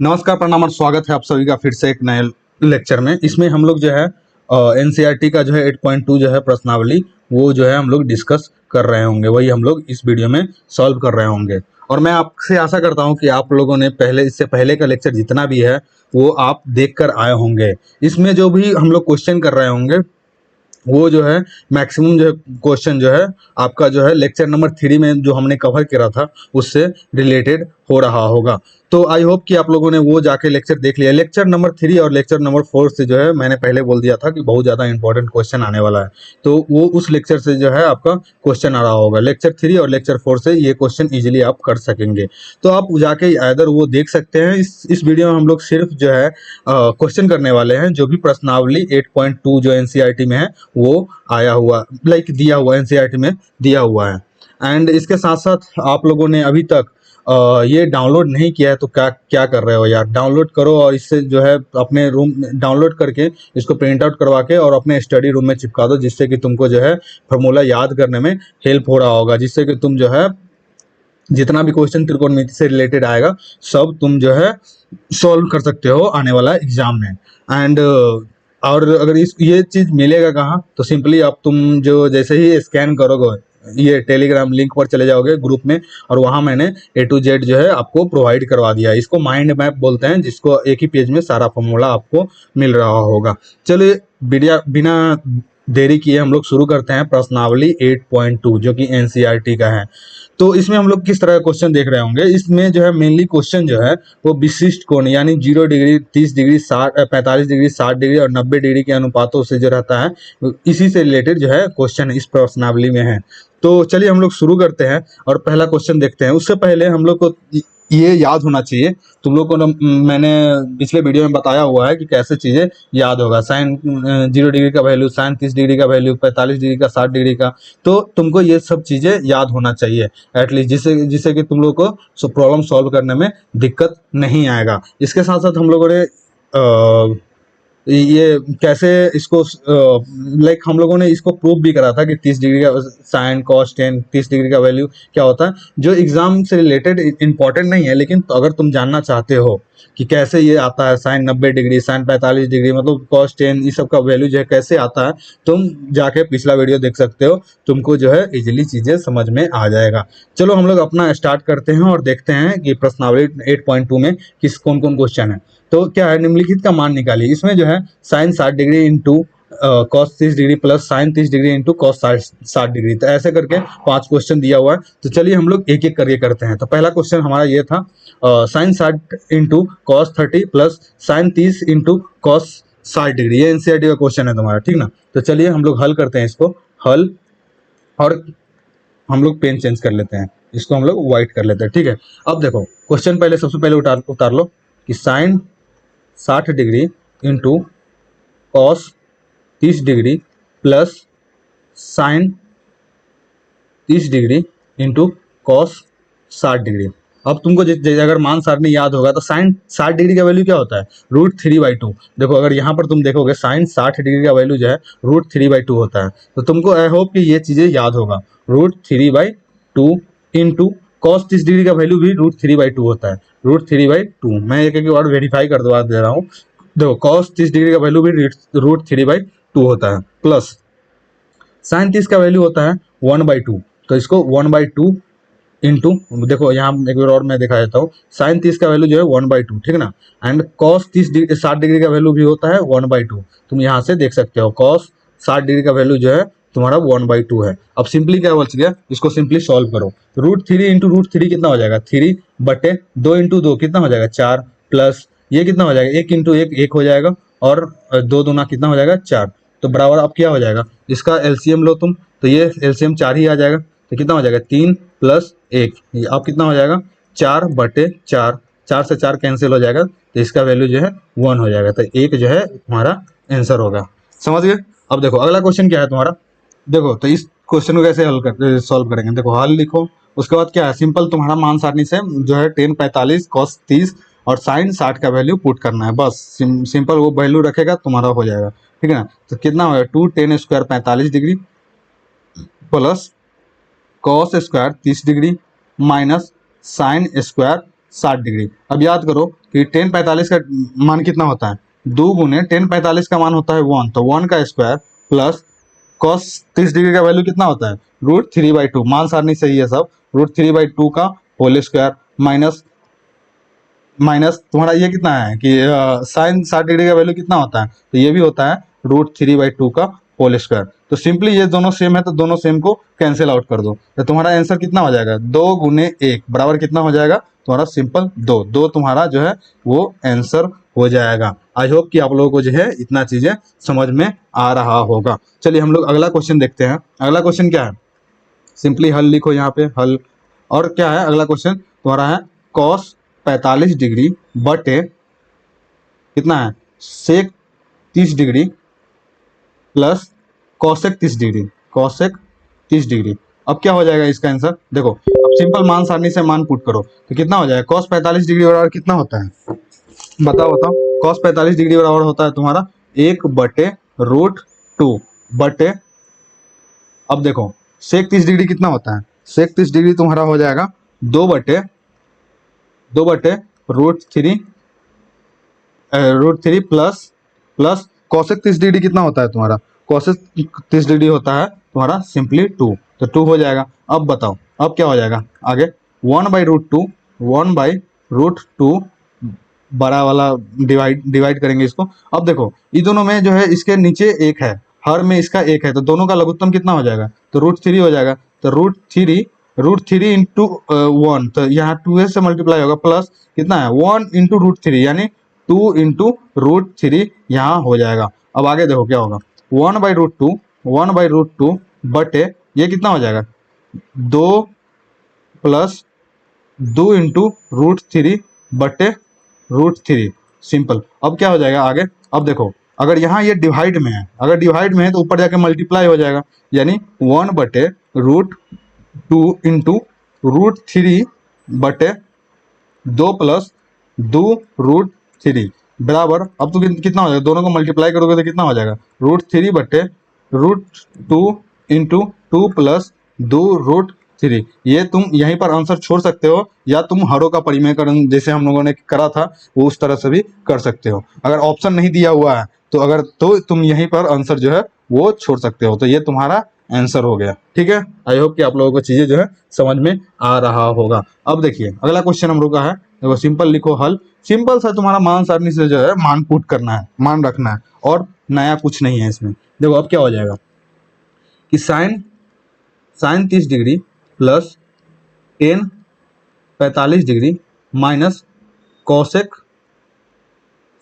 नमस्कार, प्रणाम और स्वागत है आप सभी का फिर से एक नए लेक्चर में। इसमें हम लोग जो है एनसीईआरटी का जो है 8.2 जो है प्रश्नावली वो जो है हम लोग डिस्कस कर रहे होंगे, वही हम लोग इस वीडियो में सॉल्व कर रहे होंगे। और मैं आपसे आशा करता हूं कि आप लोगों ने इससे पहले का लेक्चर जितना भी है वो आप देख कर आए होंगे। इसमें जो भी हम लोग क्वेश्चन कर रहे होंगे वो जो है मैक्सिमम जो है क्वेश्चन जो है आपका जो है लेक्चर नंबर 3 में जो हमने कवर करा था उससे रिलेटेड हो रहा होगा। तो आई होप कि आप लोगों ने वो जाके लेक्चर देख लिया। लेक्चर नंबर 3 और लेक्चर नंबर 4 से जो है मैंने पहले बोल दिया था कि बहुत ज़्यादा इंपॉर्टेंट क्वेश्चन आने वाला है, तो वो उस लेक्चर से जो है आपका क्वेश्चन आ रहा होगा। लेक्चर 3 और लेक्चर 4 से ये क्वेश्चन इजीली आप कर सकेंगे, तो आप जाके इधर वो देख सकते हैं। इस वीडियो में हम लोग सिर्फ जो है क्वेश्चन करने वाले हैं जो भी प्रश्नावली 8.2 जो एनसीईआरटी में है वो आया हुआ दिया हुआ एनसीईआरटी में दिया हुआ है। एंड इसके साथ साथ आप लोगों ने अभी तक ये डाउनलोड नहीं किया है तो क्या क्या कर रहे हो यार, डाउनलोड करो और इससे जो है अपने रूम डाउनलोड करके इसको प्रिंट आउट करवा के और अपने स्टडी रूम में चिपका दो, जिससे कि तुमको जो है फार्मूला याद करने में हेल्प हो रहा होगा, जिससे कि तुम जो है जितना भी क्वेश्चन त्रिकोणमिति से रिलेटेड आएगा सब तुम जो है सॉल्व कर सकते हो आने वाला एग्जाम में। एंड और अगर ये चीज मिलेगा कहाँ, तो सिंपली आप तुम जो जैसे ही स्कैन करोगे ये टेलीग्राम लिंक पर चले जाओगे ग्रुप में, और वहां मैंने A to Z जो है आपको प्रोवाइड करवा दिया है। इसको माइंड मैप बोलते हैं, जिसको एक ही पेज में सारा फॉर्मूला आपको मिल रहा होगा। चलिए बिना देरी किए हम लोग शुरू करते हैं प्रश्नावली 8.2 जो कि एनसीईआरटी का है। तो इसमें हम लोग किस तरह का क्वेश्चन देख रहे होंगे। इसमें जो है मेनली क्वेश्चन जो है वो विशिष्ट कोण यानी 0 डिग्री, 30 डिग्री, 45 डिग्री, 60 डिग्री और 90 डिग्री के अनुपातों से जो रहता है इसी से रिलेटेड जो है क्वेश्चन इस प्रश्नावली में है। तो चलिए हम लोग शुरू करते हैं और पहला क्वेश्चन देखते हैं। उससे पहले हम लोग को ये याद होना चाहिए, तुम लोग को मैंने पिछले वीडियो में बताया हुआ है कि कैसे चीज़ें याद होगा। साइन 0 डिग्री का वैल्यू, साइन 30 डिग्री का वैल्यू, 45 डिग्री का, 60 डिग्री का, तो तुमको ये सब चीज़ें याद होना चाहिए एटलीस्ट, जिससे जिससे कि तुम लोग को प्रॉब्लम सॉल्व करने में दिक्कत नहीं आएगा। इसके साथ साथ हम लोगों ने ये कैसे इसको हम लोगों ने इसको प्रूव भी करा था कि 30 डिग्री का साइन कॉस टेन 30 डिग्री का वैल्यू क्या होता है, जो एग्जाम से रिलेटेड इंपॉर्टेंट नहीं है, लेकिन तो अगर तुम जानना चाहते हो कि कैसे ये आता है साइन 90 डिग्री, साइन 45 डिग्री, मतलब कॉस टेन, ये सब का वैल्यू जो है कैसे आता है, तुम जाके पिछला वीडियो देख सकते हो, तुमको जो है इजीली चीजें समझ में आ जाएगा। चलो हम लोग अपना स्टार्ट करते हैं और देखते हैं कि प्रश्नावली 8.2 में किस कौन कौन क्वेश्चन है। तो क्या है, निम्नलिखित का मान निकालिए। इसमें जो है sine 60 degree into cos 30 degree plus sine 30 degree into cos 60 degree, तो ऐसे करके 5 क्वेश्चन दिया हुआ है। तो चलिए हम लोग एक एक करके करते हैं। तो पहला क्वेश्चन हमारा ये था sine 60 into cos 30 plus sine 30 into cos 60 degree, ये एनसीईआरटी का क्वेश्चन है तुम्हारा, ठीक ना। तो चलिए हम लोग हल करते हैं इसको। हल, और हम लोग पेन चेंज कर लेते हैं, इसको हम लोग व्हाइट कर लेते हैं, ठीक है। अब देखो क्वेश्चन पहले सबसे पहले उतार लो कि sine 60 degree into cos 30 degree plus sine 30 degree into cos 60 degree. अब तुमको अगर मान सारणी याद होगा तो साइन 60 डिग्री का वैल्यू क्या होता है, √3/2। देखो अगर यहाँ पर तुम देखोगे साइन 60 डिग्री का वैल्यू जो है √3/2 होता है। तो तुमको आई होप कि ये चीजें याद होगा। √3/2 इंटू कॉस 30 डिग्री का वैल्यू भी √3/2 होता है। √3/2 मैं एक बार वेरीफाई कर दे रहा हूँ। देखो cos 30 डिग्री का वैल्यू भी √3/2 होता है, प्लस साइन 30 का वैल्यू होता है 1/2। तो इसको 1/2 इंटू, देखो यहाँ एक बार और मैं दिखा देता हूँ, साइन 30 का वैल्यू जो है 1/2, ठीक ना। एंड कॉस 60 डिग्री का वैल्यू भी होता है 1/2। तुम यहाँ से देख सकते हो कॉस 60 डिग्री का वैल्यू जो है तुम्हारा 1/2 है। अब सिंपली क्या बच गया, इसको सिंपली सॉल्व करो। √3 इंटू √3 कितना हो जाएगा, 3/2 इंटू 2 कितना हो जाएगा 4, प्लस ये कितना हो जाएगा 1 इंटू 1 1 हो जाएगा, और 2 दूना कितना हो जाएगा 4। तो बराबर अब क्या हो जाएगा, इसका एलसीएम लो तुम, तो ये एलसीएम 4 ही आ जाएगा। तो कितना हो जाएगा 3 + 1, अब कितना हो जाएगा 4/4, 4 से 4 कैंसिल हो जाएगा, तो इसका वैल्यू जो है 1 हो जाएगा। तो 1 जो है तुम्हारा आंसर होगा। समझ गए। अब देखो अगला क्वेश्चन क्या है तुम्हारा। देखो तो इस क्वेश्चन को कैसे सॉल्व करेंगे। देखो हल लिखो, उसके बाद क्या है, सिंपल तुम्हारा मान सारणी से जो है tan 45 cos 30 और साइन 60 का वैल्यू पुट करना है, बस सिंपल वो वैल्यू रखेगा तुम्हारा हो जाएगा, ठीक है ना। तो कितना होगा 2 tan square 45 degree plus cos square 30 degree minus sine square 60 degree. अब याद करो कि 1045 का मान कितना होता है, 2 गुने 1045 का मान होता है 1, तो 1 का स्क्वायर प्लस कॉस 30 डिग्री का वैल्यू कितना होता है, √3/2, मान सारनी सही है सब, √3/2 का होल स्क्वायर माइनस माइनस तुम्हारा ये कितना है कि साइन 60 डिग्री का वैल्यू कितना होता है, तो ये भी होता है √3/2 का होल स्क्वायर। तो सिंपली ये दोनों सेम है तो दोनों सेम को कैंसिल आउट कर दो, तो तुम्हारा आंसर कितना हो जाएगा, 2 × 1 बराबर कितना हो जाएगा तुम्हारा, सिंपल 2 तुम्हारा जो है वो आंसर हो जाएगा। आई होप कि आप लोगों को जो है इतना चीजें समझ में आ रहा होगा। चलिए हम लोग अगला क्वेश्चन देखते हैं। अगला क्वेश्चन क्या है, सिंपली हल लिखो यहाँ पे हल। और क्या है अगला क्वेश्चन तुम्हारा है, कॉस 45 डिग्री बटे कितना है, सेक 30 degree plus cosec 30 degree, cosec 30 degree. अब क्या हो जाएगा इसका आंसर, देखो अब सिंपल मान सारनी से मान पुट करो तो कितना हो जाएगा, कॉस 45 डिग्री बराबर कितना होता है, बताओ बताओ। कॉस 45 डिग्री बराबर होता है तुम्हारा 1/√2 बटे, अब देखो सेक 30 डिग्री कितना होता है, सेक 30 डिग्री तुम्हारा हो जाएगा 2/√3, √3 प्लस प्लस कॉसेक 30 डिग्री कितना होता है तुम्हारा, कॉसेक 30 डिग्री होता है तुम्हारा सिंपली 2, तो 2 हो जाएगा। अब बताओ अब क्या हो जाएगा आगे, 1/√2, 1/√2 बड़ा वाला डिवाइड करेंगे इसको। अब देखो ये दोनों में जो है इसके नीचे एक है, हर में इसका एक है, तो दोनों का लघुत्तम कितना हो जाएगा, तो √3 हो जाएगा, तो √3 इंटू 1, तो यहाँ 2 से मल्टीप्लाई होगा प्लस कितना है 1 इंटू √3 यानी 2 इंटू √3 यहाँ हो जाएगा। अब आगे देखो क्या होगा, 1/√2 बटे ये कितना हो जाएगा 2 प्लस 2 इंटू √3 बटे √3, सिंपल। अब क्या हो जाएगा आगे, अब देखो अगर यहाँ ये डिवाइड में है, अगर डिवाइड में है तो ऊपर जाके मल्टीप्लाई हो जाएगा, यानी 1/√2 इंटू √3 बटे 2 प्लस 2√3 बराबर, अब तो कितना हो जाएगा, दोनों को मल्टीप्लाई करोगे तो कितना हो जाएगा, √3 बटे √2 इंटू 2 प्लस 2√3। ये तुम यहीं पर आंसर छोड़ सकते हो या तुम हरों का परिमेयकरण जैसे हम लोगों ने करा था वो उस तरह से भी कर सकते हो। अगर ऑप्शन नहीं दिया हुआ है तो तुम यहीं पर आंसर जो है वो छोड़ सकते हो, तो ये तुम्हारा आंसर हो गया। ठीक है, आई होप कि आप लोगों को चीजें जो है समझ में आ रहा होगा। अब देखिए अगला क्वेश्चन हम लोग का है, देखो सिंपल लिखो हल, सिंपल सा तुम्हारा मान सारनी से जो है मान पुट करना है, मान रखना है और नया कुछ नहीं है इसमें। देखो अब क्या हो जाएगा कि sine 30 degree plus tan 45 degree minus cosec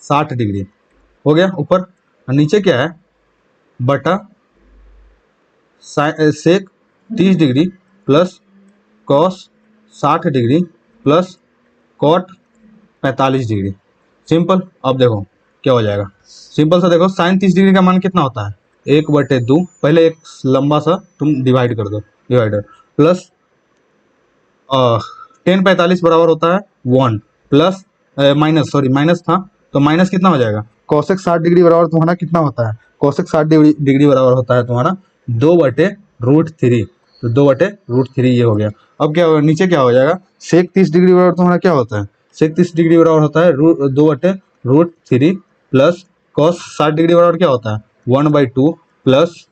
60 degree हो गया ऊपर, और नीचे क्या है बटा sec 30 degree plus cos 60 degree plus cot 45 degree, simple. अब देखो क्या हो जाएगा, सिंपल सा देखो साइन 30 डिग्री का मान कितना होता है 1/2, पहले एक लंबा सा तुम डिवाइड कर दो डिवाइडर, प्लस 10/45 बराबर होता है 1 प्लस माइनस, सॉरी माइनस था तो माइनस कितना हो जाएगा, कॉसेक 60 डिग्री बराबर तुम्हारा कितना होता है, कॉसेक 60 डिग्री बराबर होता है तुम्हारा 2/√3, तो 2/√3 ये हो गया। अब क्या होगा नीचे क्या हो जाएगा, सेक 30 डिग्री बराबर तुम्हारा क्या होता है, सेक 30 डिग्री बराबर होता है 2/√3 प्लस कॉस 60 डिग्री बराबर क्या होता है 1/2 प्लस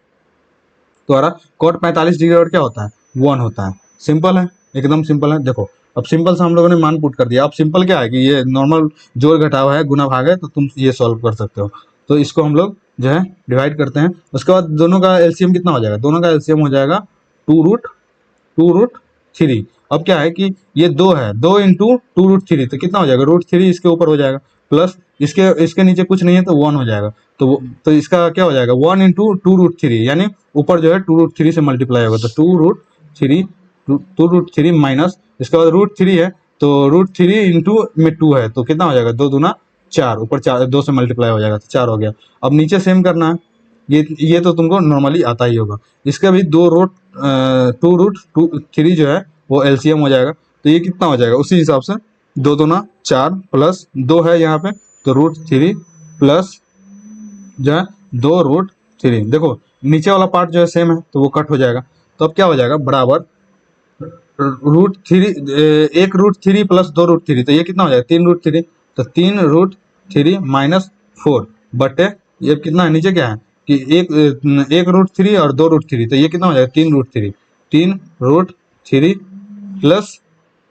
तुम्हारा कॉट 45 डिग्री बराबर क्या होता है 1 होता है। सिंपल है, एकदम सिंपल है। देखो अब सिंपल से हम लोगों ने मान पुट कर दिया। अब सिंपल क्या है कि ये नॉर्मल जोड़ घटाव है, गुना भाग है, तो तुम ये सॉल्व कर सकते हो। तो इसको हम लोग जो है डिवाइड करते हैं, उसके बाद दोनों का एलसीएम कितना हो जाएगा, दोनों का एलसीएम हो जाएगा 2√3। अब क्या है कि ये 2 है, 2 इंटू 2√3 तो कितना हो जाएगा √3 इसके ऊपर हो जाएगा, प्लस इसके नीचे कुछ नहीं है तो 1 हो जाएगा, तो इसका क्या हो जाएगा 1 इंटू 2√3 यानी ऊपर जो है 2√3 से मल्टीप्लाई होगा, तो 2√3 माइनस इसके बाद √3 है तो √3 इंटू में 2 है तो कितना हो जाएगा 2 दूना 4, ऊपर 4 2 से मल्टीप्लाई हो जाएगा तो 4 हो गया। अब नीचे सेम करना है, ये तो तुमको नॉर्मली आता ही होगा। इसका भी 2√3 जो है वो एलसीएम हो जाएगा, तो ये कितना हो जाएगा उसी हिसाब से 2 दूना 4 प्लस 2 है यहाँ पे तो √3 प्लस जो है 2√3। देखो नीचे वाला पार्ट जो है सेम है तो वो कट हो जाएगा, तो अब क्या हो जाएगा बराबर √3 1√3 प्लस 2√3 तो ये कितना हो जाएगा 3√3, तो 3√3 - 4 बटे ये कितना है, नीचे क्या है कि एक√3 और 2√3, तो ये कितना हो जाएगा 3√3, 3√3 प्लस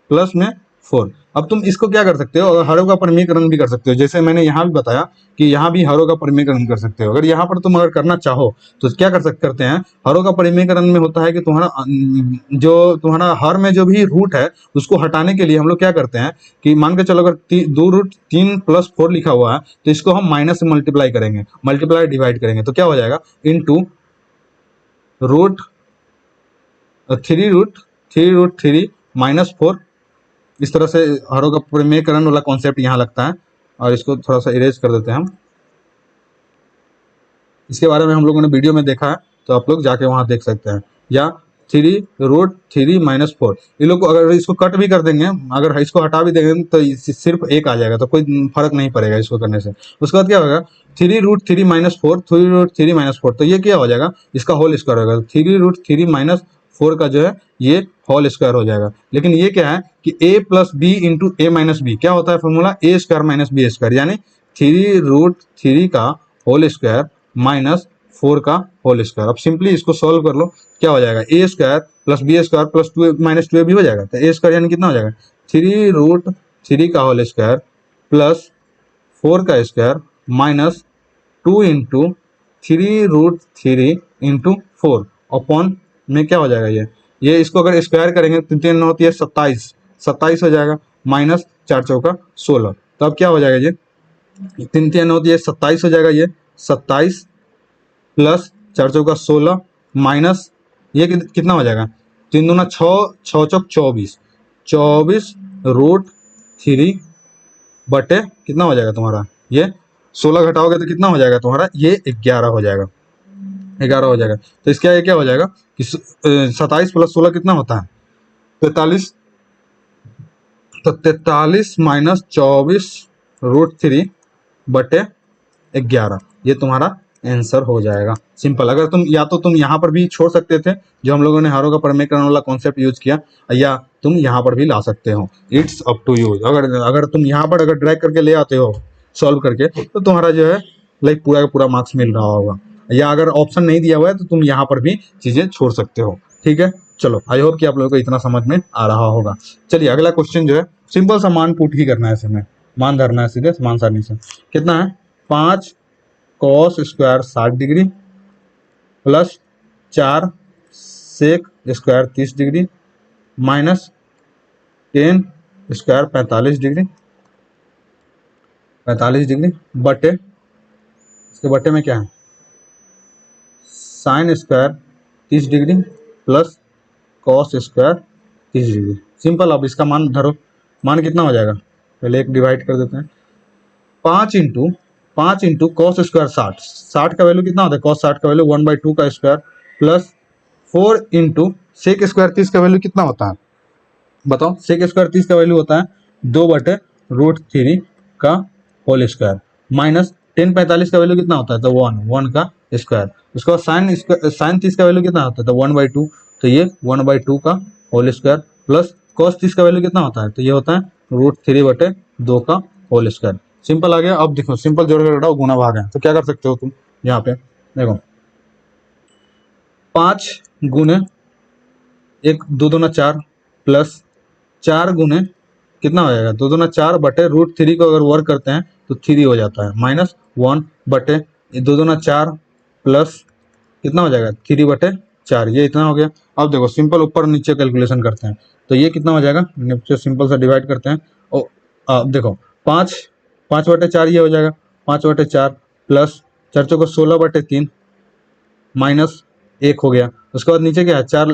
प्लस में 4। अब तुम इसको क्या कर सकते हो, अगर हरों का परिमीकरण भी कर सकते हो, जैसे मैंने यहाँ भी बताया कि यहाँ भी हरों का परिमीकरण कर सकते हो। अगर यहाँ पर तुम अगर करना चाहो तो क्या करते हैं, हरों का परिमीकरण में होता है कि तुम्हारा जो तुम्हारा हर में जो भी रूट है उसको हटाने के लिए हम लोग क्या करते हैं कि मान के चलो अगर 2√3 + 4 लिखा हुआ है तो इसको हम माइनस से मल्टीप्लाई करेंगे, मल्टीप्लाई डिवाइड करेंगे, तो क्या हो जाएगा इंटू रूट 3√3 -4। इस तरह से हरों का परिमेयकरण वाला कॉन्सेप्ट यहाँ लगता है। और इसको थोड़ा सा इरेज कर देते हैं हम। इसके बारे में हम लोगों ने वीडियो में देखा है, तो आप लोग जाके वहाँ देख सकते हैं। या 3√3 -4, ये लोग को अगर इसको कट भी कर देंगे, अगर इसको हटा भी देंगे तो सिर्फ एक आ जाएगा, तो कोई फर्क नहीं पड़ेगा इसको करने से। उसके बाद क्या होगा 3√3 -4, 3√3 -4, तो ये क्या हो जाएगा, इसका होल स्क्वायर होगा। 3√3 -4 का जो है ये होल स्क्वायर हो जाएगा। लेकिन ये क्या है कि a + b × a - b क्या होता है फॉर्मूला, a² - b², यानी 3√3 का होल स्क्वायर -4 का होल स्क्वायर। अब सिंपली इसको सॉल्व कर लो, क्या हो जाएगा a² + b² + 2 - 2ab हो जाएगा। तो a² यानी कितना हो जाएगा 3√3 का होल स्क्वायर प्लस 4 का स्क्वायर माइनस 2 × 3√3 × 4 अपॉन में क्या हो जाएगा ये इसको अगर स्क्वायर करेंगे तो 3 होती है 27, 27 हो जाएगा, माइनस 4 चौका 16। तो अब क्या हो जाएगा ये 3 होती है 27 हो जाएगा, ये 27 प्लस 4 चौका 16 माइनस ये कितना हो जाएगा 3 दूना 6, 6 चौक 24, 24√3 बटे कितना हो जाएगा तुम्हारा, ये 16 घटाओगे तो कितना हो जाएगा तुम्हारा, ये 11 हो जाएगा, 11 हो जाएगा। तो इसका ये क्या हो जाएगा कि 27 + 16 कितना होता है 43, तो 43 - 24√3 बटे 11, ये तुम्हारा आंसर हो जाएगा। सिंपल। अगर तुम या तो तुम यहाँ पर भी छोड़ सकते थे जो हम लोगों ने हरों का परिमेयकरण वाला कॉन्सेप्ट यूज किया, या तुम यहाँ पर भी ला सकते हो, इट्स अप टू यू। अगर तुम यहाँ पर अगर ड्रैग करके ले आते हो सॉल्व करके तो तुम्हारा जो है लाइक पूरा का पूरा मार्क्स मिल रहा होगा। या अगर ऑप्शन नहीं दिया हुआ है तो तुम यहाँ पर भी चीजें छोड़ सकते हो। ठीक है, चलो आई होप कि आप लोगों को इतना समझ में आ रहा होगा। चलिए अगला क्वेश्चन जो है सिंपल सा मान पुट ही करना है, इसमें मान धरना है सीधे मान सारणी से। कितना है 5 cos square 60° plus 4 sec square 30° minus 10 square 45° बटे इसके बटे में क्या है sine square 30° plus cos square 30°। Simple. अब इसका मान धरो, मान कितना हो जाएगा, पहले एक डिवाइड कर देते हैं। 5 इंटू कॉस स्क्वायर 60, 60 का वैल्यू कितना होता है, कॉस 60 का वैल्यू 1/2 का square plus 4 into sec square 30 का वैल्यू कितना होता है बताओ, सेक स्क्वायर 30 का वैल्यू होता है 2/√3 का होल स्क्वायर माइनस 10 45 का वैल्यू कितना होता है, तो 1 का स्क्वायर। उसके बाद साइन 30 का वैल्यू कितना होता है, तो 1/2, तो ये 1/2 का होल स्क्वायर प्लस कॉस 30 का वैल्यू कितना होता है, तो ये होता है √3/2 का होल स्क्वायर। सिंपल आ गया। अब देखो सिंपल जोड़ कर घटाओ गुना भाग है, तो क्या कर सकते हो तुम यहाँ पे देखो 5 गुने 1 2 दूना 4 प्लस 4 गुने कितना हो जाएगा 2 दूना 4 बटे √3 को अगर वर्क करते हैं तो 3 हो जाता है माइनस 1 बटे 2 दूना 4 प्लस कितना हो जाएगा 3/4, ये इतना हो गया। अब देखो सिंपल ऊपर नीचे कैलकुलेशन करते हैं तो ये कितना हो जाएगा, नीचे सिंपल सा डिवाइड करते हैं। और अब देखो 5/4 ये हो जाएगा 5/4 प्लस 4 चौको 16/3 माइनस 1 हो गया। उसके बाद नीचे क्या है 4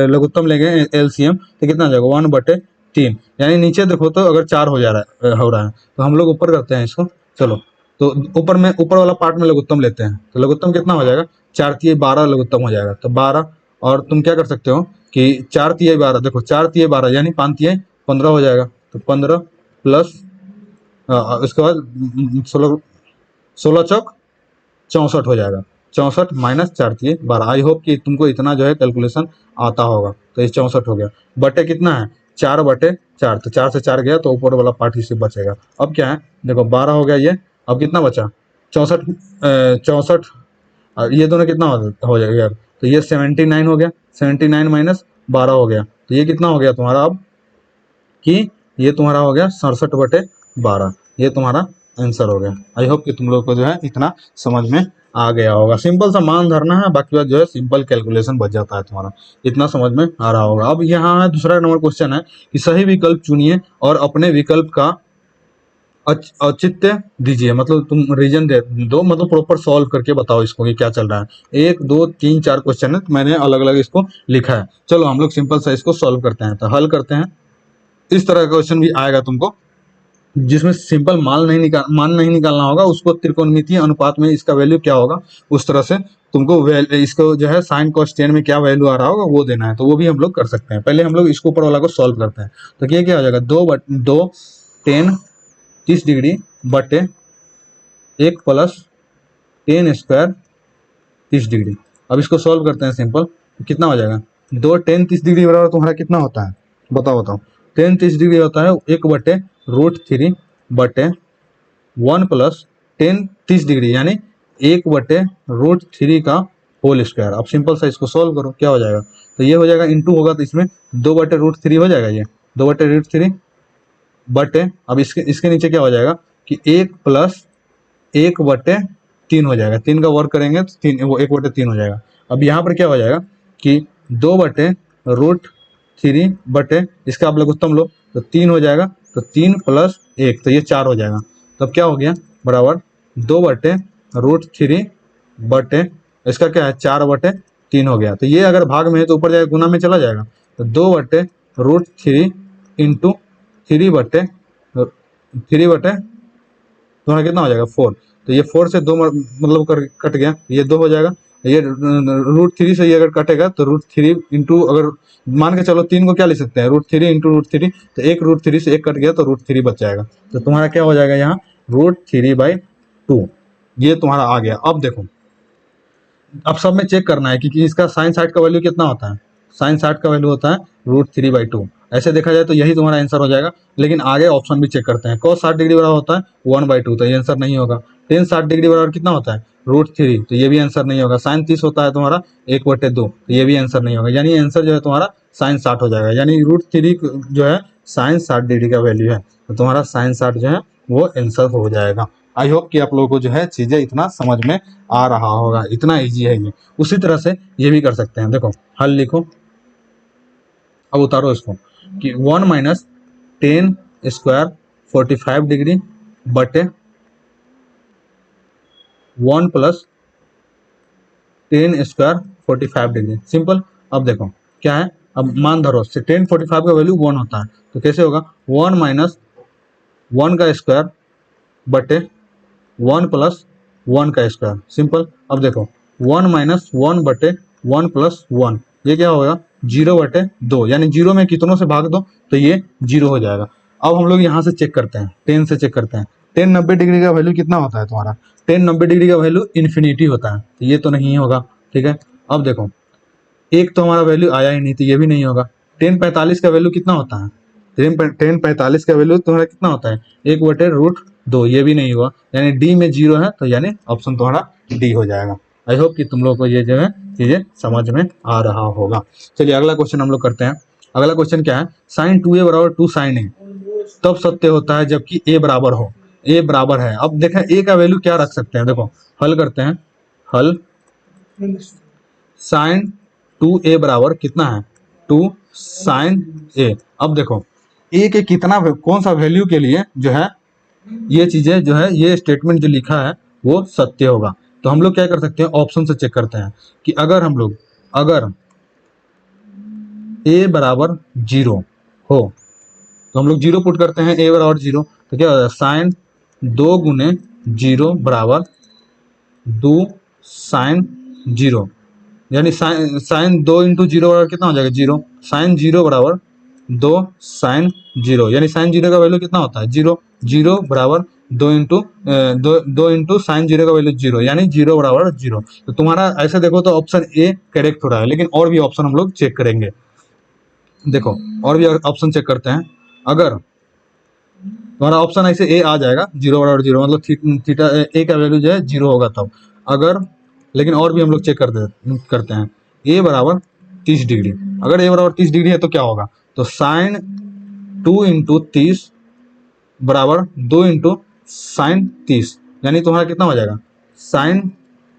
लघुत्तम लेंगे एलसीएम तो कितना हो जाएगा 1/3, यानी नीचे देखो तो अगर 4 हो रहा है तो हम लोग ऊपर करते हैं इसको। चलो तो ऊपर वाला पार्ट में लघुत्तम लेते हैं, तो लघुत्तम कितना हो जाएगा 4 तिये 12 लघुत्तम हो जाएगा, तो 12। और तुम क्या कर सकते हो कि 4 तिये 12, देखो 4 तिये 12 यानी 5 तिये 15 हो जाएगा, तो 15 प्लस उसके बाद 16 चौक 64 हो जाएगा, 64 माइनस 4 12। आई होप कि तुमको इतना जो है कैलकुलेशन आता होगा। तो ये 64 हो गया बटे कितना है 4/4, तो 4 से 4 गया तो ऊपर वाला पार्ट ही सिर्फ बचेगा। अब क्या है, देखो 12 हो गया ये, अब कितना बचा 64, 64, और ये दोनों कितना हो जाएगा यार, तो ये 79 हो गया, 79 माइनस 12 हो गया, तो ये कितना हो गया तुम्हारा अब, कि ये तुम्हारा हो गया 67/12, ये तुम्हारा आंसर हो गया। आई होप कि तुम लोग को जो है इतना समझ में आ गया होगा। सिंपल सा मान धरना है, बाकी बात जो है सिंपल कैलकुलेशन बच जाता है तुम्हारा, इतना समझ में आ रहा होगा। अब यहाँ है दूसरा नंबर क्वेश्चन है कि सही विकल्प चुनिए और अपने विकल्प का औचित्य दीजिए, मतलब तुम रीजन दे दो, मतलब प्रॉपर सॉल्व करके बताओ इसको कि क्या चल रहा है। 1 2 3 4 क्वेश्चन है, तो मैंने अलग अलग इसको लिखा है। चलो हम लोग सिंपल सा इसको सॉल्व करते हैं, तो हल करते हैं। इस तरह का क्वेश्चन भी आएगा तुमको, जिसमें सिंपल मान नहीं निकालना होगा, उसको त्रिकोणमितीय अनुपात में इसका वैल्यू क्या होगा उस तरह से तुमको इसको जो है साइन कॉस टेन में क्या वैल्यू आ रहा होगा वो देना है, तो वो भी हम लोग कर सकते हैं। पहले हम लोग इसको ऊपर वाला को सॉल्व करते हैं, तो ये क्या हो जाएगा, 2 10 30 डिग्री बटे 1 प्लस 10 स्क्वायर 30 डिग्री। अब इसको सॉल्व करते हैं सिंपल, तो कितना हो जाएगा, 2 10 30 डिग्री बराबर तुम्हारा कितना होता है, बताओ बताओ। 10 30 डिग्री होता है 1/√3 बटे 1 प्लस 10 30 डिग्री, यानी 1/√3 का होल स्क्वायर। अब सिंपल सा इसको सॉल्व करो, क्या हो जाएगा, तो ये हो जाएगा इंटू होगा, तो इसमें 2/√3 हो जाएगा, ये 2/√3 बटे, अब इसके नीचे क्या हो जाएगा कि 1 प्लस 1/3 हो जाएगा, 3 का वर्क करेंगे तो 3 वो 1/3 हो जाएगा। अब यहाँ पर क्या हो जाएगा कि 2/√3 बटे इसका आप लघुत्तम लो तो 3 हो जाएगा, तो 3 प्लस 1 तो ये 4 हो जाएगा। तब क्या हो गया बराबर 2/√3 बटे इसका क्या है 4/3 हो गया। तो ये अगर भाग में है तो ऊपर जाएगा गुना में चला जाएगा, तो 2/√3 इंटू 3/3 तुम्हारा कितना हो जाएगा 4, तो ये 4 से 2 मतलब कट गया, ये 2 हो जाएगा। ये √3 से ये अगर कटेगा तो √3 इंटू, अगर मान के चलो 3 को क्या ले सकते हैं, √3 इंटू √3, तो एक √3 से एक कट गया तो √3 बच जाएगा, तो तुम्हारा क्या हो जाएगा यहाँ √3/2, ये तुम्हारा आ गया। अब देखो, अब सब में चेक करना है कि इसका साइन साइड का वैल्यू कितना होता है, साइन साइड का वैल्यू होता है √3/2। ऐसे देखा जाए तो यही तुम्हारा आंसर हो जाएगा, लेकिन आगे ऑप्शन भी चेक करते हैं। cos 60 डिग्री बराबर होता है 1/2, तो ये आंसर नहीं होगा। tan 60 डिग्री बराबर कितना होता है √3, तो ये भी आंसर नहीं होगा। sin 30 होता है तुम्हारा 1/2, तो ये भी आंसर नहीं होगा। यानी आंसर जो है तुम्हारा sin 60 हो जाएगा, यानी √3 जो है sin 60 डिग्री का वैल्यू है, तो तुम्हारा sin 60 जो है वो आंसर हो जाएगा। आई होप कि आप लोगों को जो है चीजें इतना समझ में आ रहा होगा, इतना ईजी है ये। उसी तरह से ये भी कर सकते हैं, देखो हल लिखो, अब उतारो इसको कि 1 माइनस 10 स्क्वायर 45 डिग्री बटे 1 प्लस 10 स्क्वायर 45 डिग्री, सिंपल। अब देखो क्या है, अब मान धरो 10 45 का वैल्यू 1 होता है, तो कैसे होगा 1 माइनस 1 का स्क्वायर बटे 1 प्लस 1 का स्क्वायर, सिंपल। अब देखो 1 माइनस 1 बटे 1 प्लस 1, ये क्या होगा 0/2, यानी 0 में कितनों से भाग दो तो ये 0 हो जाएगा। अब हम लोग यहाँ से चेक करते हैं, 10 से चेक करते हैं। 10 90 डिग्री का वैल्यू कितना होता है तुम्हारा, 10 90 डिग्री का वैल्यू इन्फिनिटी होता है, तो ये तो नहीं होगा, ठीक है। अब देखो एक तो हमारा वैल्यू आया ही नहीं, तो ये भी नहीं होगा। 10 45 का वैल्यू कितना होता है, 10 45 का वैल्यू तुम्हारा कितना होता है 1/√2, ये भी नहीं हुआ, यानी डी में 0 है, तो यानी ऑप्शन तुम्हारा डी हो जाएगा। आई होप कि तुम लोग को ये जो है चीजें समझ में आ रहा होगा। चलिए अगला क्वेश्चन हम लोग करते हैं। अगला क्वेश्चन क्या है, sin 2a बराबर 2 sin a तब सत्य होता है जबकि a बराबर हो, a बराबर है। अब देखें a का वैल्यू क्या रख सकते हैं, देखो हल करते हैं। हल sin 2a बराबर कितना है 2 sin a। अब देखो a के कितना कौन सा वैल्यू के लिए जो है ये चीजें जो है ये स्टेटमेंट जो लिखा है वो सत्य होगा। तो हम लोग क्या कर सकते हैं, ऑप्शन से चेक करते हैं कि अगर a बराबर 0 हो तो हम लोग 0 पुट करते हैं, a बराबर 0, तो क्या होगा साइन 2 गुने 0 बराबर 2 साइन 0, यानी साइन 2 इंटू 0 बराबर कितना हो जाएगा 0, साइन 0 बराबर 2 साइन 0, यानी साइन 0 का वैल्यू कितना होता है 0, 0 बराबर 2 इंटू साइन 0 का वैल्यू 0, यानी 0 बराबर 0। तो तुम्हारा ऐसे देखो तो ऑप्शन ए करेक्ट हो रहा है, लेकिन और भी ऑप्शन हम लोग चेक करेंगे। देखो और भी ऑप्शन चेक करते हैं। अगर तुम्हारा ऑप्शन ऐसे ए आ जाएगा 0 बराबर 0, मतलब थीटा ए का वैल्यू जो है 0 होगा तब। अगर लेकिन और भी हम लोग चेक करते हैं। ए बराबर 30 डिग्री, अगर ए बराबर 30 डिग्री है तो क्या होगा, तो साइन 2 × 30 बराबर 2 × sin 30, यानी तुम्हारा कितना हो जाएगा, साइन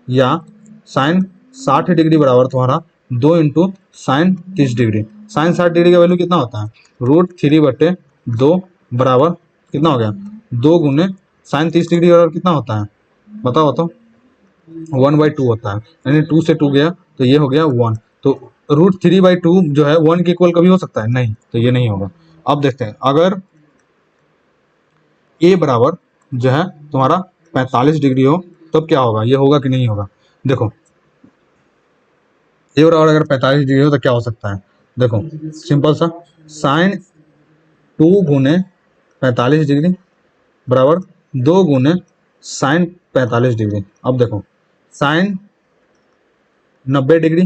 या साइन 60 डिग्री बराबर तुम्हारा 2 × sin 30 डिग्री। साइन 60 डिग्री का वैल्यू कितना होता है, √3/2 बराबर कितना हो गया, 2 × sin 30 डिग्री बराबर कितना होता है, बताओ तो 1/2 होता है, यानी 2 से 2 गया तो ये हो गया 1। तो √3/2 जो है 1 के इक्वल कभी हो सकता है, नहीं, तो ये नहीं होगा। अब देखते हैं, अगर ए बराबर जो है तुम्हारा 45 डिग्री हो तब क्या होगा, ये होगा कि नहीं होगा। देखो ए बराबर अगर 45 डिग्री हो तो क्या हो सकता है, देखो सिंपल सा, साइन 2 × 45 डिग्री बराबर 2 × sin 45 डिग्री। अब देखो साइन 90 डिग्री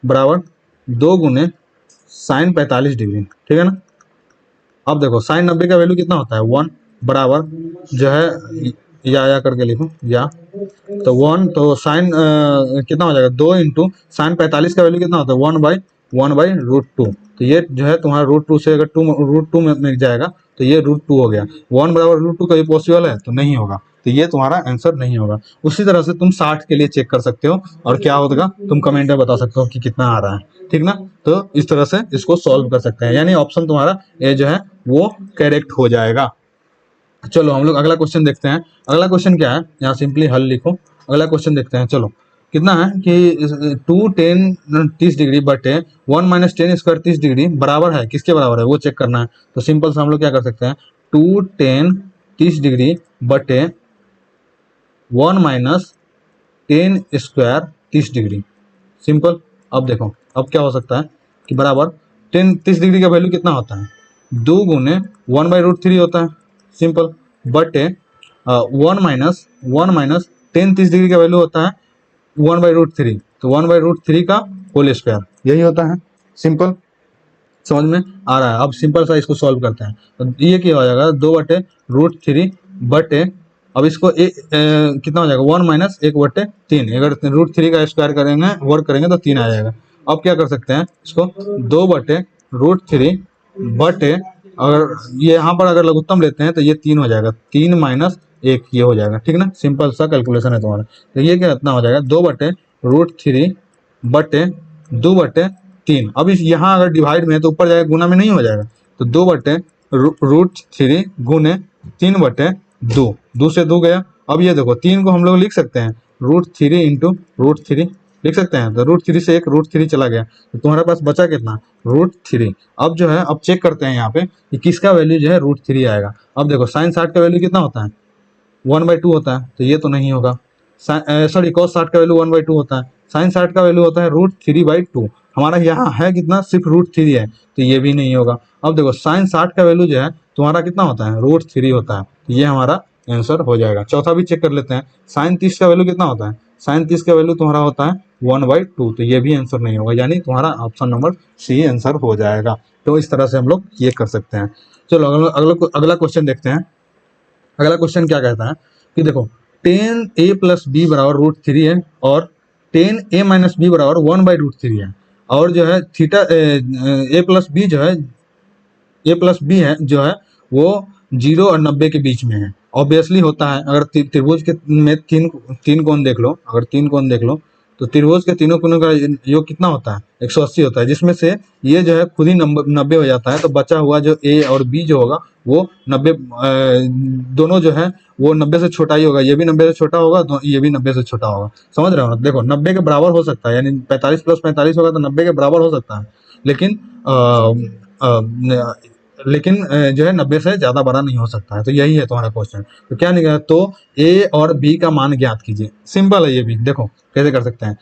बराबर 2 × sin 45 डिग्री, ठीक है ना। अब देखो साइन 90 का वैल्यू कितना होता है, 1 बराबर जो है या करके लिखो या, तो 1 तो साइन कितना हो जाएगा, 2 × sin 45 का वैल्यू कितना होता है, 1/√2। तो ये जो है तुम्हारा √2 से अगर √2 में मिल जाएगा तो ये √2 हो गया। 1 बराबर √2 कभी पॉसिबल है, तो नहीं होगा, तो ये तुम्हारा आंसर नहीं होगा। उसी तरह से तुम 60 के लिए चेक कर सकते हो और क्या होगा तुम कमेंट में बता सकते हो कि कितना आ रहा है, ठीक ना। तो इस तरह से इसको सॉल्व कर सकते हैं, यानी ऑप्शन तुम्हारा ए जो है वो करेक्ट हो जाएगा। चलो हम लोग अगला क्वेश्चन देखते हैं। अगला क्वेश्चन क्या है, यहाँ सिंपली हल लिखो। अगला क्वेश्चन देखते हैं। चलो कितना है कि 2 × 10 30 डिग्री बटे 1 - 10² 30 डिग्री बराबर है, किसके बराबर है वो चेक करना है। तो सिंपल से हम लोग क्या कर सकते हैं, 2 × 10 30 डिग्री बटे 1 - 10² 30 डिग्री, सिंपल। अब देखो अब क्या हो सकता है कि बराबर 30 डिग्री का वैल्यू कितना होता है, 2 × 1/√3 होता है, सिंपल, बटे 1 - 10 30 डिग्री का वैल्यू होता है 1/√3, तो 1/√3 का होल स्क्वायर, यही होता है, सिंपल। समझ में आ रहा है। अब सिंपल सा इसको सॉल्व करते हैं। तो ये क्या हो जाएगा, 2/√3 बटे, अब इसको कितना हो जाएगा, 1 - 1/3। अगर √3 का स्क्वायर करेंगे वर्क करेंगे तो 3 आ जाएगा। अब क्या कर सकते हैं इसको, 2/√3 बटे, अगर ये यहाँ पर अगर लघुत्तम लेते हैं तो ये 3 हो जाएगा, 3 - 1 ये हो जाएगा, ठीक ना। सिंपल सा कैलकुलेशन है तुम्हारा। तो ये क्या इतना हो जाएगा, 2/√3 बटे 2/3। अब इस यहाँ अगर डिवाइड में है तो ऊपर जाएगा, गुना में नहीं हो जाएगा, तो 2/√3 गुने 3/2, 2 से 2 गया। अब ये देखो 3 को हम लोग लिख सकते हैं √3 × √3 लिख सकते हैं, तो √3 से एक √3 चला गया, तो तुम्हारे पास बचा कितना, √3। अब जो है अब चेक करते हैं यहाँ पे कि किसका वैल्यू जो है √3 आएगा। अब देखो साइन 60 का वैल्यू कितना होता है, 1/2 होता है, तो ये तो नहीं होगा। सॉरी cos 60 का वैल्यू 1/2 होता है, साइन 60 का वैल्यू होता है √3/2। हमारा यहाँ है कितना, सिर्फ √3 है, तो ये भी नहीं होगा। अब देखो साइन 60 का वैल्यू जो है तुम्हारा कितना होता है, √3 होता है, तो ये हमारा आंसर हो जाएगा। चौथा भी चेक कर लेते हैं, साइन 30 का वैल्यू कितना होता है, साइन 30 का वैल्यू तुम्हारा होता है 1/2, तो ये भी आंसर नहीं होगा, यानी तुम्हारा ऑप्शन नंबर सी आंसर हो जाएगा। तो इस तरह से हम लोग ये कर सकते हैं। चलो अगला क्वेश्चन देखते हैं। अगला क्वेश्चन क्या कहता है कि देखो 10a + b बराबर √3 है और 10a - b बराबर 1/√3 है, और जो है थीटा a + b जो है a + b है जो है वो 0 और 90 के बीच में है। ऑब्वियसली होता है, अगर त्रिभुज के में तीन कोण देख लो, अगर 3 कोण देख लो तो त्रिभुज के तीनों कोणों का योग कितना होता है, 180 होता है, जिसमें से ये जो है खुद ही 90 हो जाता है, तो बचा हुआ जो ए और बी जो होगा वो 90 दोनों जो है वो 90 से छोटा ही होगा, ये भी 90 से छोटा होगा तो ये भी 90 से छोटा होगा। समझ रहे हो ना, देखो 90 के बराबर हो सकता है, यानी 45 + 45 होगा तो 90 के बराबर हो सकता है, लेकिन जो है 90 से ज्यादा बड़ा नहीं हो सकता है। तो यही है तुम्हारा क्वेश्चन। तो क्या निकला, तो ए और बी का मान ज्ञात कीजिए। सिंपल है ये भी, देखो कैसे कर सकते हैं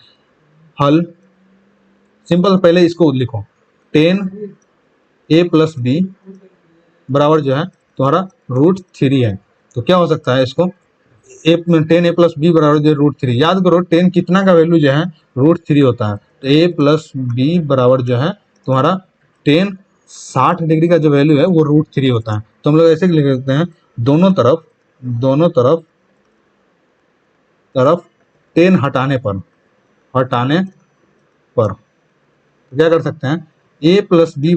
हल। सिंपल, पहले इसको लिखो, 10a + b बराबर जो है तुम्हारा √3 है। तो क्या हो सकता है इसको, 10a + b बराबर जो √3, याद करो 10 कितना का वैल्यू जो है √3 होता है, तो a + b बराबर जो है तुम्हारा टेन 60 डिग्री का जो वैल्यू है वो √3 होता है। तो हम लोग ऐसे लिख सकते हैं, दोनों तरफ 10 हटाने पर तो क्या कर सकते हैं, a प्लस बी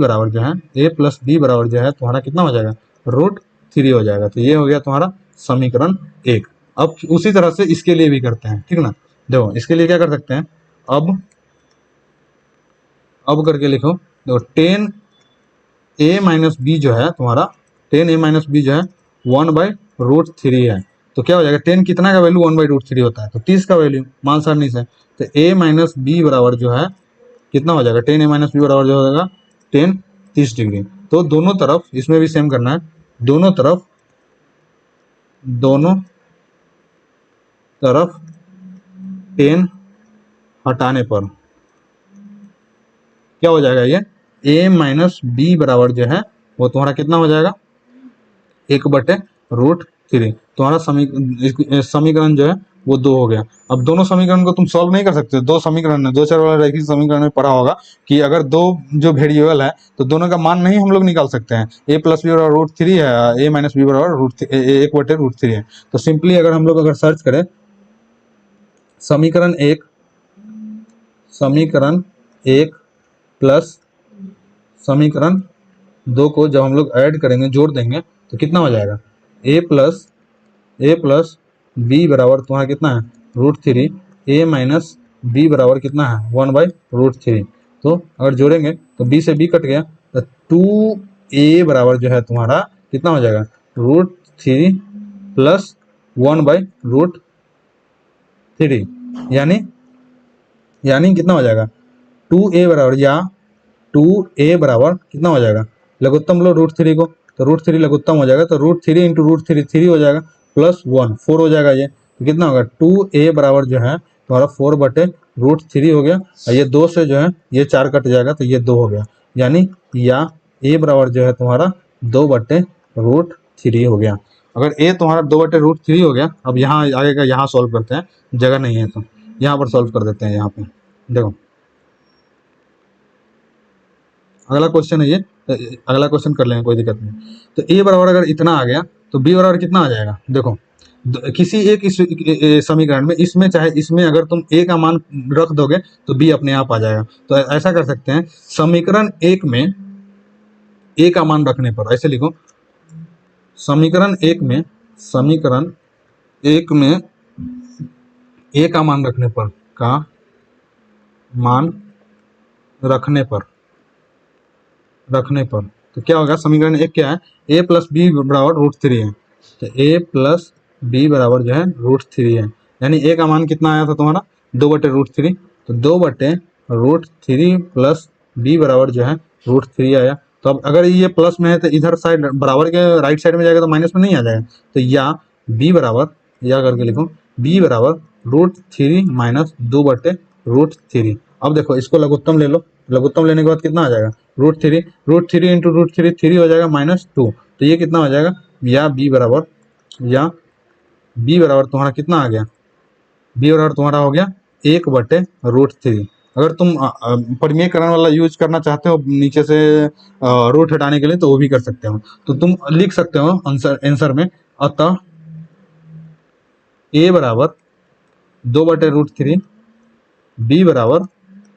बराबर जो है तुम्हारा कितना हो जाएगा, √3 हो जाएगा। तो ये हो गया तुम्हारा समीकरण 1। अब उसी तरह से इसके लिए भी करते हैं, ठीक ना। देखो इसके लिए क्या कर सकते हैं, अब करके लिखो, देखो 10a-b जो है तुम्हारा, 10a-b जो है 1/√3 है। तो क्या हो जाएगा, 10 कितना का वैल्यू 1/√3 होता है, तो 30 का वैल्यू मान आसानी से। तो a-b बराबर जो है कितना हो जाएगा, 10a-b बराबर जो हो जाएगा 10 30 डिग्री। तो दोनों तरफ इसमें भी सेम करना है, दोनों तरफ 10 हटाने पर क्या हो जाएगा, ये a-b बराबर जो है वो तुम्हारा कितना हो जाएगा, 1/√3। तुम्हारा समीकरण जो है वो 2 हो गया। अब दोनों समीकरण को तुम सॉल्व नहीं कर सकते, दो समीकरण है, 2 चर वाला रैखिक समीकरण में पढ़ा होगा कि अगर दो जो वेरिएबल है तो दोनों का मान नहीं हम लोग निकाल सकते हैं। a प्लस बी बराबर √3 है, a-b बराबर 1/√3 है। तो सिंपली अगर हम लोग सर्च करें समीकरण 1 प्लस समीकरण 2 को जब हम लोग ऐड करेंगे, जोड़ देंगे, तो कितना हो जाएगा, a प्लस बी बराबर तुम्हारा कितना है, √3, a-b बराबर कितना है, 1/√3। तो अगर जोड़ेंगे तो b से b कट गया, तो 2a बराबर जो है तुम्हारा कितना हो जाएगा, √3 प्लस 1/√3, यानी कितना हो जाएगा, 2a बराबर कितना हो जाएगा, लघुत्तम लो √3 को, तो √3 लघुत्तम हो जाएगा, तो √3 इंटू √3 3 हो जाएगा, प्लस 1 4 हो जाएगा। ये तो कितना होगा, 2a बराबर जो है तुम्हारा 4/√3 हो गया। और ये 2 से जो है ये 4 कट जाएगा, तो ये 2 हो गया, यानी या a बराबर जो है तुम्हारा 2/√3 हो गया। अगर a तुम्हारा 2/√3 हो गया, अब यहाँ आगे का यहाँ सॉल्व करते हैं, जगह नहीं है तो यहाँ पर सॉल्व कर देते हैं। यहाँ पे देखो अगला क्वेश्चन है ये, अगला क्वेश्चन कर लेंगे, कोई दिक्कत नहीं। तो a बराबर अगर इतना आ गया तो b बराबर कितना आ जाएगा, देखो किसी एक समीकरण में, इसमें चाहे इसमें अगर तुम a का मान रख दोगे तो b अपने आप आ जाएगा। तो ऐसा कर सकते हैं, समीकरण 1 में a का मान रखने पर, ऐसे लिखो, समीकरण 1 में a का मान रखने पर तो क्या होगा, समीकरण 1 क्या है, a प्लस बी बराबर √3 है। तो a प्लस बी बराबर जो है √3 है, यानी a का मान कितना आया था तुम्हारा, 2/√3। तो 2/√3 प्लस b बराबर जो है √3 आया। तो अब अगर ये प्लस में है तो इधर साइड बराबर के राइट साइड में जाएगा तो माइनस में नहीं आ जाएगा। तो या b बराबर, या करके लिखो, b बराबर √3 माइनस 2/√3। अब देखो इसको लघुत्तम ले लो, लघुत्तम लेने के बाद कितना आ जाएगा, √3 इंटू √3 3 हो जाएगा, -2। तो ये कितना हो जाएगा, या b बराबर तुम्हारा कितना आ गया, b बराबर तुम्हारा हो गया 1/√3। अगर तुम परिमेयकरण वाला यूज करना चाहते हो नीचे से रूट हटाने के लिए, तो वो भी कर सकते हो। तो तुम लिख सकते हो आंसर में, अतः a बराबर 2/√3, b बराबर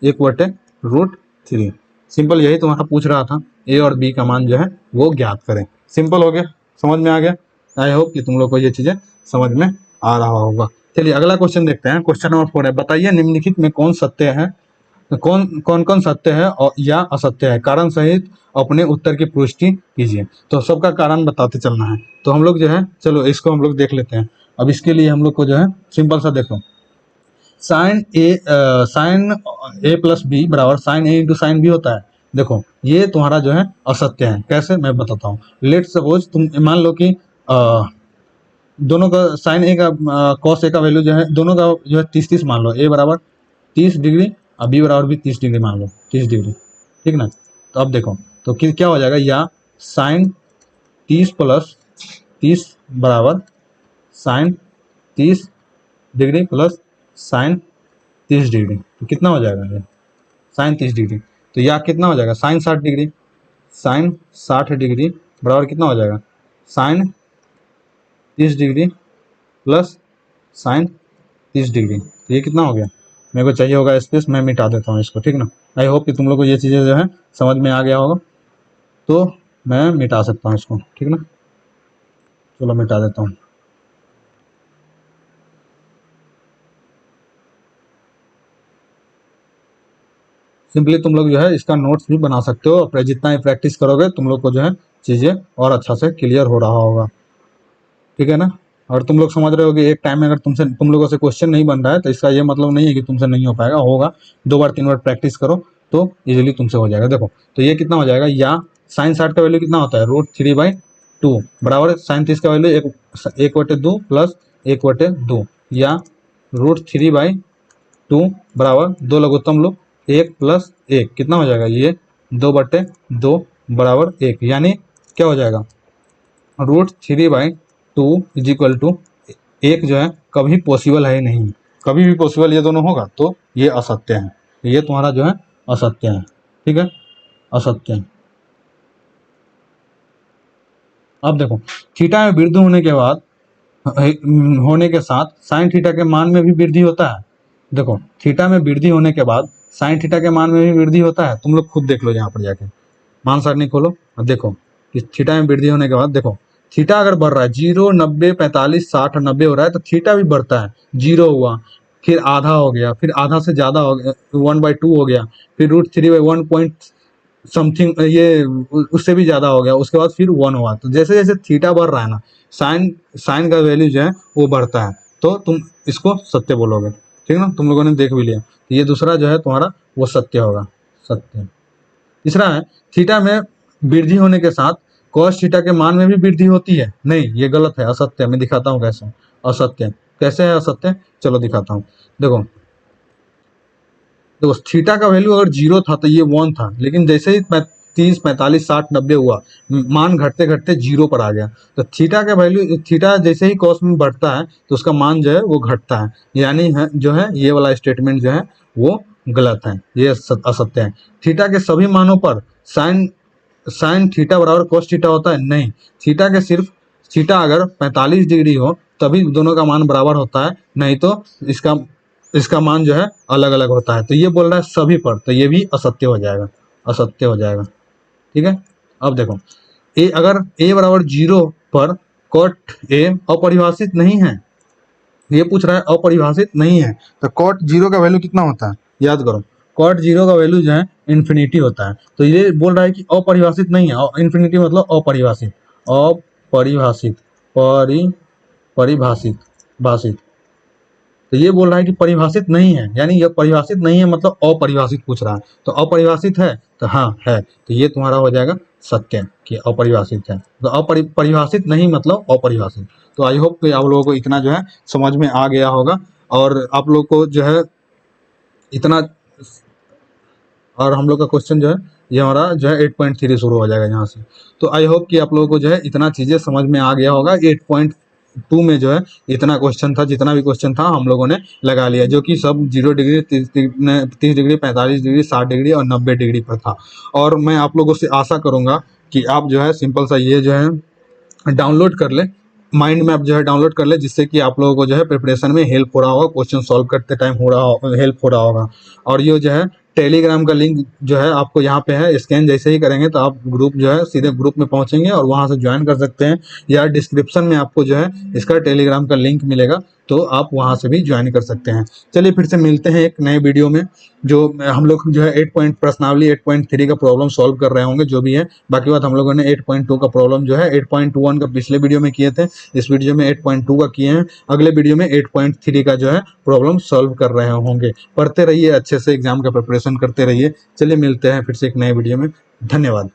1/√3। सिंपल यही तुम्हारा पूछ रहा था, a और b का मान जो है वो ज्ञात करें। सिंपल हो गया, समझ में आ गया। आई होप कि तुम लोग को ये चीजें समझ में आ रहा होगा। चलिए अगला क्वेश्चन देखते हैं। क्वेश्चन नंबर 4 है, बताइए निम्नलिखित में कौन सत्य है, कौन सत्य है और या असत्य है, कारण सहित अपने उत्तर की पुष्टि कीजिए। तो सबका कारण बताते चलना है। तो हम लोग जो है, चलो इसको हम लोग देख लेते हैं। अब इसके लिए हम लोग को जो है सिंपल सा देखो, साइन ए प्लस बी बराबर साइन ए इंटू साइन बी होता है। देखो ये तुम्हारा जो है असत्य है। कैसे, मैं बताता हूँ। लेट सपोज तुम मान लो कि दोनों का साइन ए का कॉस ए का वैल्यू जो है, दोनों का जो है 30-30 मान लो, ए बराबर 30 डिग्री और बी बराबर भी 30 डिग्री मान लो, 30 डिग्री, ठीक ना। तो अब देखो तो क्या हो जाएगा, या साइन 30 प्लस 30 बराबर sine 30 degree plus sine 30 degree, तो कितना हो जाएगा ये, साइन 30 डिग्री। तो या कितना हो जाएगा, साइन 60 डिग्री। साइन 60 डिग्री बराबर कितना हो जाएगा, sine 30 degree plus sine 30 degree. तो ये कितना हो गया, मेरे को चाहिए होगा स्पेस, मैं मिटा देता हूँ इसको, ठीक ना। आई होप कि तुम लोग को ये चीज़ें जो है समझ में आ गया होगा, तो मैं मिटा सकता हूँ इसको, ठीक ना। चलो मिटा देता हूँ। सिंपली तुम लोग जो है इसका नोट्स भी बना सकते हो, और जितना ही प्रैक्टिस करोगे तुम लोग को जो है चीज़ें और अच्छा से क्लियर हो रहा होगा, ठीक है ना। और तुम लोग समझ रहे हो कि एक टाइम में अगर तुम लोगों से क्वेश्चन नहीं बन रहा है तो इसका ये मतलब नहीं है कि तुमसे नहीं हो पाएगा, होगा। 2 बार 3 बार प्रैक्टिस करो तो इजीली तुमसे हो जाएगा। देखो तो ये कितना हो जाएगा, या साइन 60 का वैल्यू कितना होता है, √3/2 बराबर साइन 30 का वैल्यू 1/2 प्लस 1/2, या √3/2 बराबर 2 लघुत्तम लो 1 प्लस 1 कितना हो जाएगा, ये 2/2 बराबर 1, यानी क्या हो जाएगा, √3/2 इज इक्वल टू 1 जो है कभी पॉसिबल है ही नहीं। कभी भी पॉसिबल ये दोनों होगा तो ये असत्य है, ये तुम्हारा जो है असत्य है, ठीक है, असत्य है। अब देखो थीटा में वृद्धि होने के साथ साइन थीटा के मान में भी वृद्धि होता है। देखो थीटा में वृद्धि होने के बाद साइन थीटा के मान में भी वृद्धि होता है, तुम लोग खुद देख लो यहाँ पर जाके, मान सारणी खोलो और देखो कि थीटा में वृद्धि होने के बाद देखो थीटा अगर बढ़ रहा है 0, 90, 45, 60 और 90 हो रहा है तो थीटा भी बढ़ता है। 0 हुआ, फिर आधा हो गया, फिर आधा से ज्यादा हो गया, 1/2 हो गया, फिर √3/1 पॉइंट समथिंग, ये उससे भी ज्यादा हो गया, उसके बाद फिर 1 हुआ। तो जैसे जैसे थीटा बढ़ रहा है ना, साइन साइन का वैल्यू जो है वो बढ़ता है, तो तुम इसको सत्य बोलोगे, ठीक है ना। तुम लोगों ने देख भी लिया, ये दूसरा जो है तुम्हारा वो सत्य होगा, सत्य। तीसरा है थीटा में वृद्धि होने के साथ कॉस थीटा के मान में भी वृद्धि होती है, नहीं ये गलत है, असत्य है। मैं दिखाता हूँ कैसे असत्य, कैसे है असत्य, चलो दिखाता हूँ। देखो देखो थीटा का वैल्यू अगर 0 था तो ये 1 था, लेकिन जैसे ही 30, 45, 60, 90 हुआ, मान घटते घटते 0 पर आ गया। तो थीटा का वैल्यू, थीटा जैसे ही कॉस में बढ़ता है तो उसका मान जो है वो घटता है, यानी है जो है ये वाला स्टेटमेंट जो है वो गलत है, ये असत्य है। थीटा के सभी मानों पर साइन साइन थीटा बराबर कॉस थीटा होता है, नहीं। थीटा के सिर्फ थीटा अगर 45 डिग्री हो तभी दोनों का मान बराबर होता है, नहीं तो इसका इसका मान जो है अलग अलग होता है। तो ये बोल रहा है सभी पर, तो ये भी असत्य हो जाएगा, असत्य हो जाएगा, ठीक है। अब देखो ए अगर ए बराबर 0 पर कॉट ए अपरिभाषित नहीं है, ये पूछ रहा है अपरिभाषित नहीं है, तो कॉट 0 का वैल्यू कितना होता है, याद करो कॉट 0 का वैल्यू जो है इन्फिनिटी होता है। तो ये बोल रहा है कि अपरिभाषित नहीं है, इन्फिनिटी मतलब अपरिभाषित, अपरिभाषित परिभाषित भाषित। तो ये बोल रहा है कि परिभाषित नहीं है, यानी ये परिभाषित नहीं है मतलब अपरिभाषित पूछ रहा है। तो अपरिभाषित है तो हाँ है, तो ये तुम्हारा हो जाएगा सत्य कि अपरिभाषित है। तो परिभाषित नहीं मतलब अपरिभाषित। तो आई होप कि आप लोगों को इतना जो है समझ में आ गया होगा, और आप लोग को जो है इतना, और हम लोग का क्वेश्चन जो है ये हमारा जो है 8.3 शुरू हो जाएगा यहाँ से। तो आई होप कि आप लोगों को जो है इतना चीज़ें समझ में आ गया होगा। 8.2 में जो है इतना क्वेश्चन था, जितना भी क्वेश्चन था हम लोगों ने लगा लिया, जो कि सब 0 डिग्री, 30 डिग्री, 45 डिग्री, 60 डिग्री और 90 डिग्री पर था। और मैं आप लोगों से आशा करूँगा कि आप जो है सिंपल सा ये जो है डाउनलोड कर ले, माइंड मैप जो है डाउनलोड कर ले, जिससे कि आप लोगों को जो है प्रिपरेशन में हेल्प हो रहा होगा, क्वेश्चन सॉल्व करते टाइम हो रहा हो हेल्प हो रहा होगा। और ये जो है टेलीग्राम का लिंक जो है आपको यहाँ पे है, स्कैन जैसे ही करेंगे तो आप ग्रुप जो है सीधे ग्रुप में पहुंचेंगे और वहां से ज्वाइन कर सकते हैं, या डिस्क्रिप्शन में आपको जो है इसका टेलीग्राम का लिंक मिलेगा, तो आप वहां से भी ज्वाइन कर सकते हैं। चलिए फिर से मिलते हैं एक नए वीडियो में, जो हम लोग जो है 8.3 का प्रॉब्लम सॉल्व कर रहे होंगे जो भी है। बाकी बात हम लोगों ने 8.2 का प्रॉब्लम जो है 8.1 का पिछले वीडियो में किए थे, इस वीडियो में 8.2 का किए हैं, अगले वीडियो में 8.3 का जो है प्रॉब्लम सॉल्व कर रहे होंगे। पढ़ते रहिए, अच्छे से एग्जाम का प्रिपरेशन करते रहिए। चलिए मिलते हैं फिर से एक नए वीडियो में, धन्यवाद।